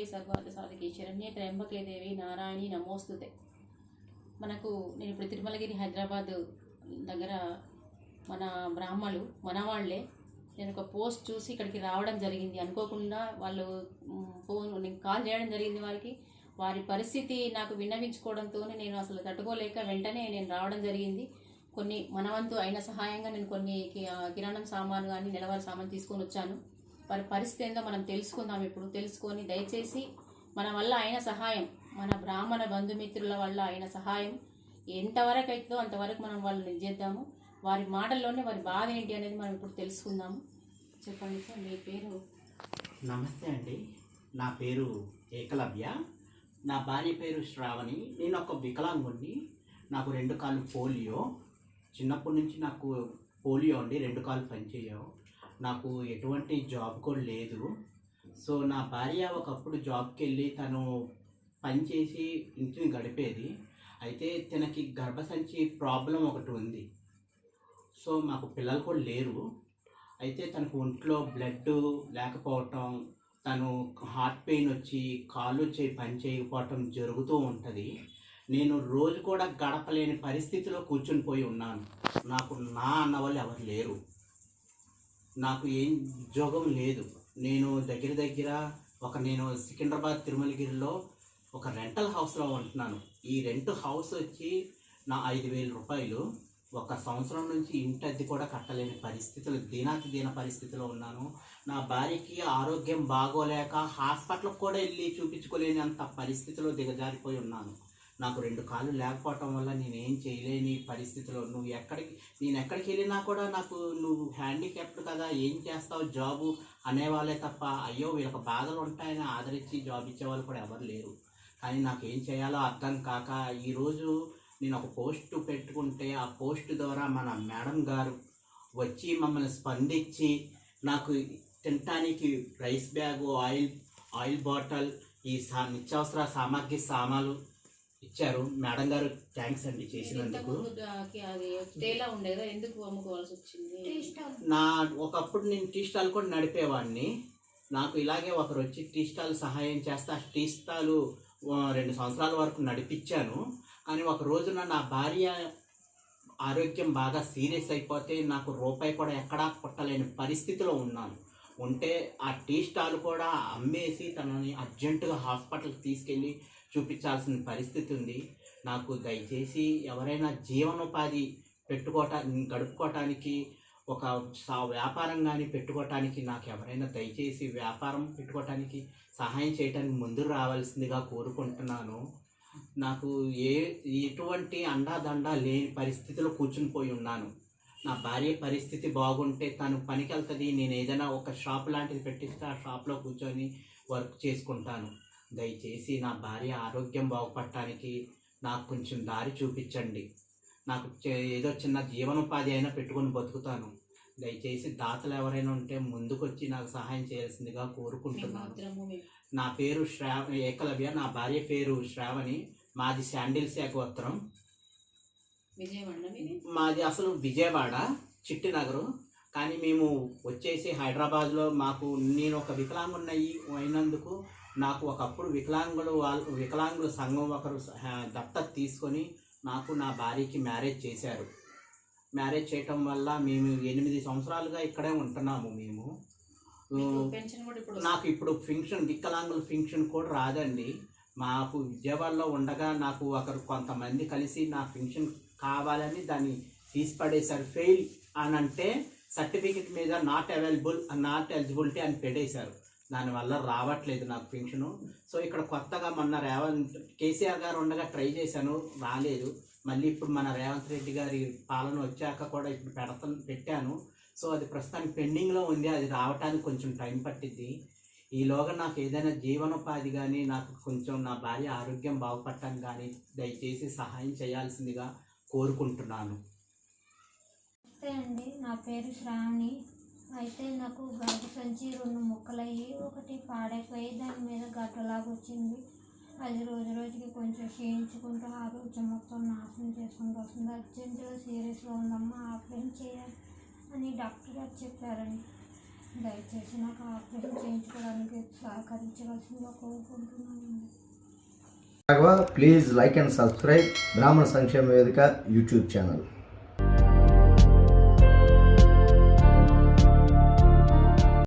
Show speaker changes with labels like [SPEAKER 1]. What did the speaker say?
[SPEAKER 1] దుర్గే సర్వార్థ సాధకే శరణ్యే త్రయంబకే దేవి నారాయణి నమోస్తుతే. నేను ఇప్పుడు తిరుమలగిరి హైదరాబాద్ దగ్గర మన బ్రాహ్మలు మన వాళ్ళే. నేను ఒక పోస్ట్ చూసి ఇక్కడికి రావడం జరిగింది. అనుకోకుండా వాళ్ళు నేను కాల్ చేయడం జరిగింది వారికి. వారి పరిస్థితి నాకు విన్నవించుకోవడంతో నేను అసలు తట్టుకోలేక వెంటనే నేను రావడం జరిగింది. కొన్ని మనవంతు అయిన సహాయంగా నేను కొన్ని కిరాణం సామాను కానీ నెలవారీ సామాను తీసుకొని వచ్చాను. వారి పరిస్థితి ఏందో మనం తెలుసుకుందాం. ఇప్పుడు తెలుసుకొని దయచేసి మన వల్ల అయిన సహాయం, మన బ్రాహ్మణ బంధుమిత్రుల వల్ల అయిన సహాయం ఎంతవరకు అవుతుందో అంతవరకు మనం వాళ్ళని చేద్దాము. వారి మాటల్లోనే వారి బాధ ఏంటి అనేది మనం ఇప్పుడు తెలుసుకుందాము. చెప్పండి సార్, మీ పేరు?
[SPEAKER 2] నమస్తే అండి, నా పేరు ఏకలవ్య. నా భార్య పేరు శ్రావణి. నేను ఒక వికలాంగుణ్ణి. నాకు 2 కాళ్ళు పోలియో. చిన్నప్పటి నుంచి నాకు పోలియో అండి, 2 కాళ్ళు పనిచేయవు. నాకు ఎటువంటి జాబ్ కూడా లేదు. సో నా భార్య ఒకప్పుడు జాబ్కి వెళ్ళి తను పనిచేసి ఇంటిని గడిపేది. అయితే తనకి గర్భసంచి ప్రాబ్లం ఒకటి ఉంది. సో మాకు పిల్లలు కూడా లేరు. అయితే తనకు ఒంట్లో బ్లడ్ లేకపోవటం, తను హార్ట్ పెయిన్ వచ్చి కాళ్ళు పని చేయకపోవటం జరుగుతూ ఉంటుంది. నేను రోజు కూడా గడపలేని పరిస్థితిలో కూర్చుని పోయి ఉన్నాను. నాకు నా అన్న వాళ్ళు ఎవరు లేరు. నాకు ఏం ఉద్యోగం లేదు. నేను నేను సికింద్రాబాద్ తిరుమలగిరిలో ఒక రెంటల్ హౌస్లో ఉంటున్నాను. ఈ రెంట్ హౌస్ వచ్చి నా 5,000 రూపాయలు. 1 సంవత్సరం నుంచి ఇంటి అద్దె కూడా కట్టలేని పరిస్థితులు, దీన పరిస్థితిలో ఉన్నాను. నా భార్యకి ఆరోగ్యం బాగోలేక హాస్పిటల్కి కూడా వెళ్ళి చూపించుకోలేని అంత పరిస్థితిలో దిగజారిపోయి ఉన్నాను. నాకు 2 కాళ్ళు లేకపోవటం వల్ల నేనేం చేయలేని పరిస్థితిలో, నేను ఎక్కడికి వెళ్ళినా కూడా నువ్వు హ్యాండిక్యాప్డ్ కదా, ఏం చేస్తావు జాబు అనేవాళ్ళే తప్ప, అయ్యో వీళ్ళకి బాధలు ఉంటాయని ఆదరించి జాబ్ ఇచ్చేవాళ్ళు కూడా ఎవరు లేరు. కానీ నాకు ఏం చేయాలో అర్థం కాక ఈరోజు నేను ఒక పోస్ట్ పెట్టుకుంటే ఆ పోస్ట్ ద్వారా మన మేడం గారు వచ్చి మమ్మల్ని స్పందించి నాకు తినటానికి రైస్ బ్యాగు, ఆయిల్ బాటిల్, ఈ నిత్యావసర సామాన్లు ఇచ్చారు. మేడం గారు థ్యాంక్స్ అండి చేసినందుకు. ఒకప్పుడు నేను టీ స్టాల్ కూడా నడిపేవాడిని. నాకు ఇలాగే ఒకరు వచ్చి టీ స్టాల్ సహాయం చేస్తే ఆ టీ స్టాలు 2 సంవత్సరాల వరకు నడిపించాను. కానీ ఒక రోజున నా భార్య ఆరోగ్యం బాగా సీరియస్ అయిపోతే నాకు రూపాయి కూడా ఎక్కడా కొట్టలేని పరిస్థితిలో ఉన్నాను. ఉంటే ఆ టీ స్టాల్ కూడా అమ్మేసి తనని అర్జెంటుగా హాస్పిటల్కి తీసుకెళ్ళి చూపించాల్సిన పరిస్థితి ఉంది. నాకు దయచేసి ఎవరైనా జీవనోపాధి గడుపుకోవటానికి ఒక వ్యాపారం కానీ పెట్టుకోవటానికి నాకు ఎవరైనా దయచేసి వ్యాపారం పెట్టుకోవటానికి సహాయం చేయడానికి ముందుకు రావాల్సిందిగా కోరుకుంటున్నాను. నాకు ఎటువంటి అండాదండా లేని పరిస్థితిలో కూర్చుని పోయి ఉన్నాను. నా భార్య పరిస్థితి బాగుంటే తను పనికి వెళ్తుంది, నేను ఏదైనా ఒక షాప్ లాంటిది పెట్టిస్తే ఆ షాప్లో కూర్చొని వర్క్ చేసుకుంటాను. దయచేసి నా భార్య ఆరోగ్యం బాగుపడటానికి నాకు కొంచెం దారి చూపించండి. నాకు ఏదో చిన్న జీవనోపాధి అయినా పెట్టుకొని బతుకుతాను. దయచేసి దాతలు ఎవరైనా ఉంటే ముందుకొచ్చి నాకు సహాయం చేయాల్సిందిగా కోరుకుంటున్నాను. నా పేరు ఏకలవ్య. నా భార్య పేరు శ్రావణి. మాది శాండిల్స్ గోత్రం. మాది అసలు విజయవాడ చిట్టినగరు. కానీ మేము వచ్చేసి హైదరాబాద్లో నేను ఒక వికలాంగుని అయినందుకు నాకు ఒకప్పుడు వికలాంగుల సంఘం ఒకరు దత్తత తీసుకొని నాకు నా భార్యకి మ్యారేజ్ చేశారు. మ్యారేజ్ చేయటం వల్ల మేము 8 సంవత్సరాలుగా ఇక్కడే ఉంటున్నాము. నాకు ఇప్పుడు వికలాంగుల ఫంక్షన్ కూడా రాదండి. మాకు విజయవాడలో ఉండగా నాకు కొంతమంది కలిసి నా ఫంక్షన్ కావాలని దాన్ని తీసి పడేశారు. ఫెయిల్ అని అంటే సర్టిఫికెట్ మీద నాట్ ఎలిజిబిలిటీ అని పెట్టేశారు. దానివల్ల రావట్లేదు నాకు పెన్షను. సో ఇక్కడ కొత్తగా మొన్న కేసీఆర్ గారు ఉండగా ట్రై చేశాను, రాలేదు. మళ్ళీ ఇప్పుడు మన రేవంత్ రెడ్డి గారి పాలన వచ్చాక కూడా ఇప్పుడు పెట్టాను. సో అది ప్రస్తుతానికి పెండింగ్లో ఉంది. అది రావడానికి కొంచెం టైం పట్టిద్ది. ఈలోగా నాకు ఏదైనా జీవనోపాధి కానీ, నాకు కొంచెం నా భార్య ఆరోగ్యం బాగుపడటానికి కానీ దయచేసి సహాయం చేయాల్సిందిగా కోరుకుంటున్నాను.
[SPEAKER 3] నమస్తే అండి, నా పేరు శ్రావణి. అయితే నాకు గర్భసంచి 2 ముక్కలయ్యి, ఒకటి పాడైపోయి దాని మీద గడ్డలాగా వచ్చింది. అది రోజుకి కొంచెం క్షీణించుకుంటూ ఆరోగ్యం మొత్తం నాశనం చేసుకుంటూ వస్తుంది. అర్జెంటుగా సీరియస్గా ఉందమ్మా, ఆపరేషన్ చేయాలి అని డాక్టర్ గారు చెప్పారండి. దయచేసి నాకు ఆపరేషన్ చేయించుకోవడానికి సహకరించవలసిందిగా కోరుకుంటున్నానండి.
[SPEAKER 4] Please like and subscribe Brahman Sankshema Vedika YouTube channel.